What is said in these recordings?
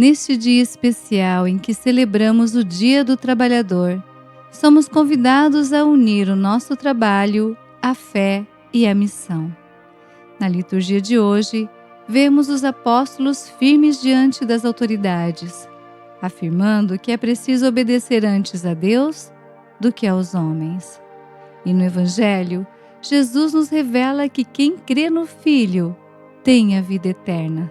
Neste dia especial em que celebramos o Dia do Trabalhador, somos convidados a unir o nosso trabalho, a fé e a missão. Na liturgia de hoje, vemos os apóstolos firmes diante das autoridades, afirmando que é preciso obedecer antes a Deus do que aos homens. E no Evangelho, Jesus nos revela que quem crê no Filho tem a vida eterna.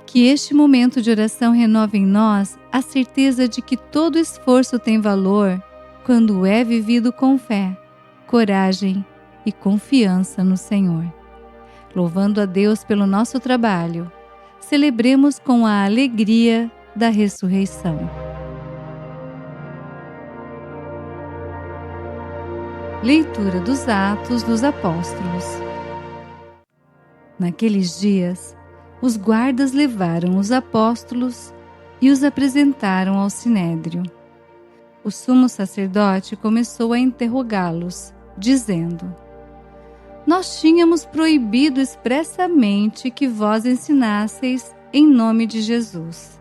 Que este momento de oração renove em nós a certeza de que todo esforço tem valor quando é vivido com fé, coragem e confiança no Senhor. Louvando a Deus pelo nosso trabalho, celebremos com a alegria da ressurreição. Leitura dos Atos dos Apóstolos. Naqueles dias, os guardas levaram os apóstolos e os apresentaram ao sinédrio. O sumo sacerdote começou a interrogá-los, dizendo: Nós tínhamos proibido expressamente que vós ensinasseis em nome de Jesus.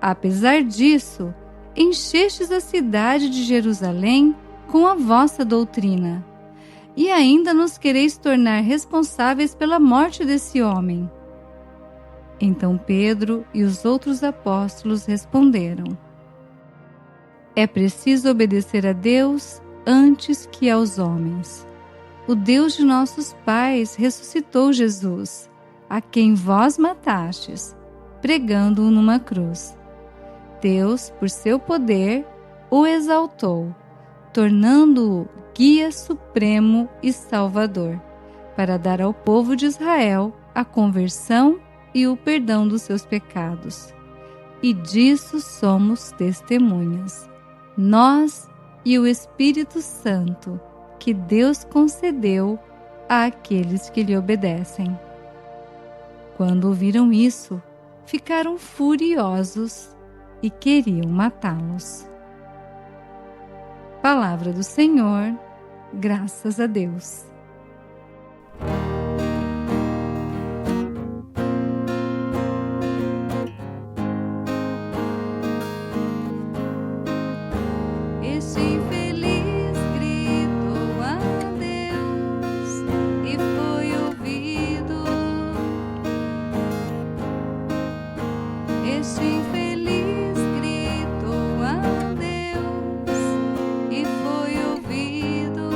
Apesar disso, enchestes a cidade de Jerusalém com a vossa doutrina, e ainda nos quereis tornar responsáveis pela morte desse homem. Então Pedro e os outros apóstolos responderam: É preciso obedecer a Deus antes que aos homens. O Deus de nossos pais ressuscitou Jesus, a quem vós matastes, pregando-o numa cruz. Deus, por seu poder, o exaltou, tornando-o guia supremo e salvador, para dar ao povo de Israel a conversão e o perdão dos seus pecados. E disso somos testemunhas, nós e o Espírito Santo, que Deus concedeu àqueles que lhe obedecem. Quando ouviram isso, ficaram furiosos e queriam matá-los. Palavra do Senhor, graças a Deus. Este infeliz gritou a Deus e foi ouvido. Este infeliz gritou a Deus e foi ouvido.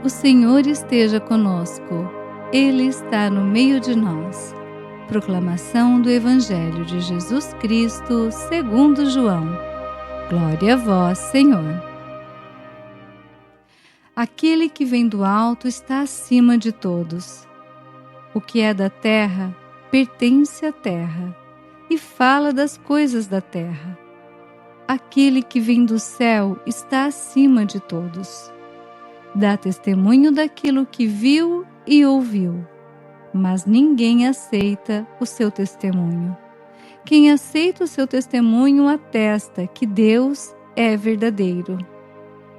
O Senhor esteja conosco. Ele está no meio de nós. Proclamação do Evangelho de Jesus Cristo segundo João. Glória a vós, Senhor. Aquele que vem do alto está acima de todos. O que é da terra pertence à terra e fala das coisas da terra. Aquele que vem do céu está acima de todos. Dá testemunho daquilo que viu e ouviu, mas ninguém aceita o seu testemunho. Quem aceita o seu testemunho atesta que Deus é verdadeiro.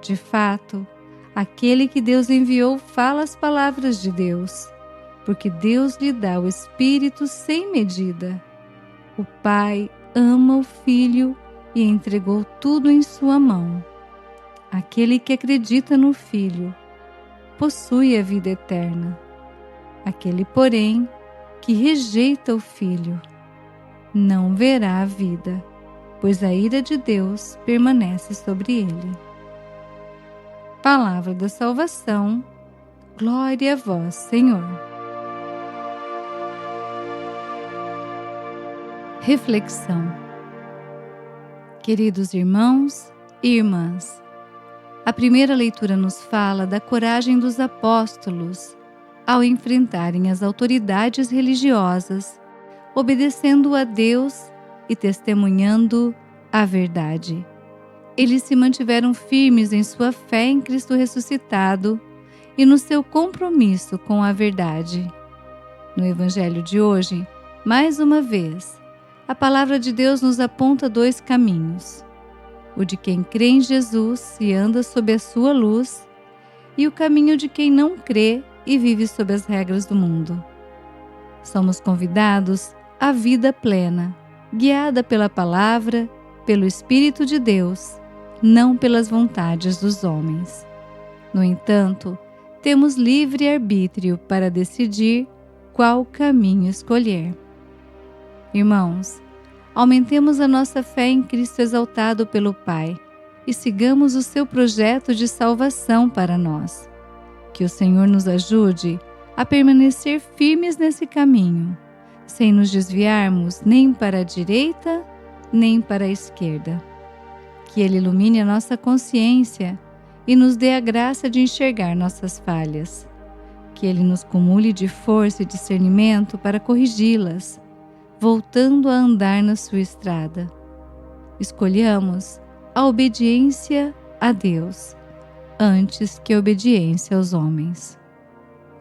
De fato, aquele que Deus enviou fala as palavras de Deus, porque Deus lhe dá o Espírito sem medida. O Pai ama o Filho e entregou tudo em sua mão. Aquele que acredita no Filho possui a vida eterna. Aquele, porém, que rejeita o Filho não verá a vida, pois a ira de Deus permanece sobre ele. Palavra da salvação. Glória a vós, Senhor. Reflexão. Queridos irmãos e irmãs, a primeira leitura nos fala da coragem dos apóstolos ao enfrentarem as autoridades religiosas, obedecendo a Deus e testemunhando a verdade. Eles se mantiveram firmes em sua fé em Cristo ressuscitado e no seu compromisso com a verdade. No Evangelho de hoje, mais uma vez, a palavra de Deus nos aponta dois caminhos: o de quem crê em Jesus e anda sob a sua luz, e o caminho de quem não crê e vive sob as regras do mundo. Somos convidados à vida plena, guiada pela palavra, pelo Espírito de Deus, não pelas vontades dos homens. No entanto, temos livre arbítrio para decidir qual caminho escolher. Irmãos, aumentemos a nossa fé em Cristo exaltado pelo Pai e sigamos o seu projeto de salvação para nós. Que o Senhor nos ajude a permanecer firmes nesse caminho, sem nos desviarmos nem para a direita, nem para a esquerda. Que Ele ilumine a nossa consciência e nos dê a graça de enxergar nossas falhas. Que Ele nos cumule de força e discernimento para corrigi-las, voltando a andar na sua estrada. Escolhamos a obediência a Deus, antes que a obediência aos homens.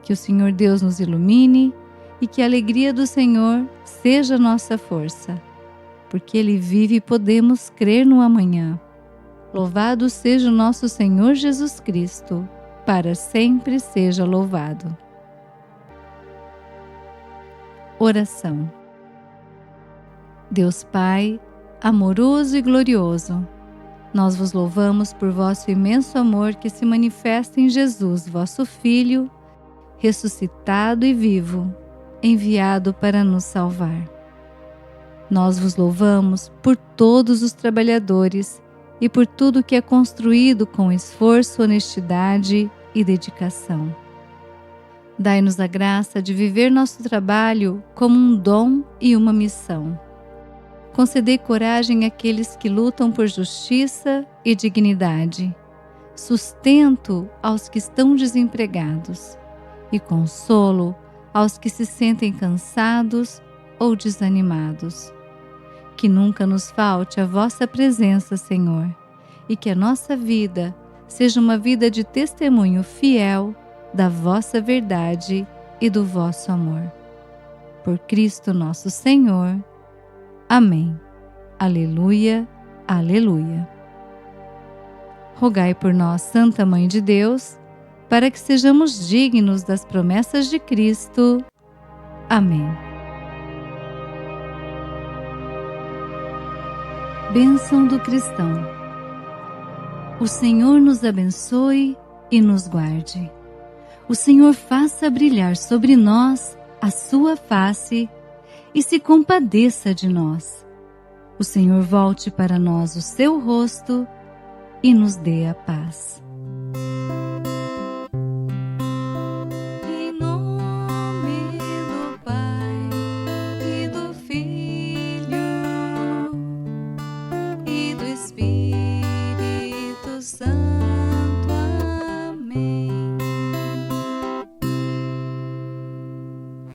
Que o Senhor Deus nos ilumine e que a alegria do Senhor seja nossa força, porque Ele vive e podemos crer no amanhã. Louvado seja o nosso Senhor Jesus Cristo, para sempre seja louvado. Oração. Deus Pai, amoroso e glorioso, nós vos louvamos por vosso imenso amor que se manifesta em Jesus, vosso Filho, ressuscitado e vivo, enviado para nos salvar. Nós vos louvamos por todos os trabalhadores e por tudo que é construído com esforço, honestidade e dedicação. Dai-nos a graça de viver nosso trabalho como um dom e uma missão. Concedei coragem àqueles que lutam por justiça e dignidade, sustento aos que estão desempregados e consolo aos que se sentem cansados ou desanimados. Que nunca nos falte a vossa presença, Senhor, e que a nossa vida seja uma vida de testemunho fiel da vossa verdade e do vosso amor. Por Cristo nosso Senhor. Amém. Aleluia, aleluia. Rogai por nós, Santa Mãe de Deus, para que sejamos dignos das promessas de Cristo. Amém. Bênção do cristão. O Senhor nos abençoe e nos guarde. O Senhor faça brilhar sobre nós a sua face e se compadeça de nós. O Senhor volte para nós o seu rosto e nos dê a paz.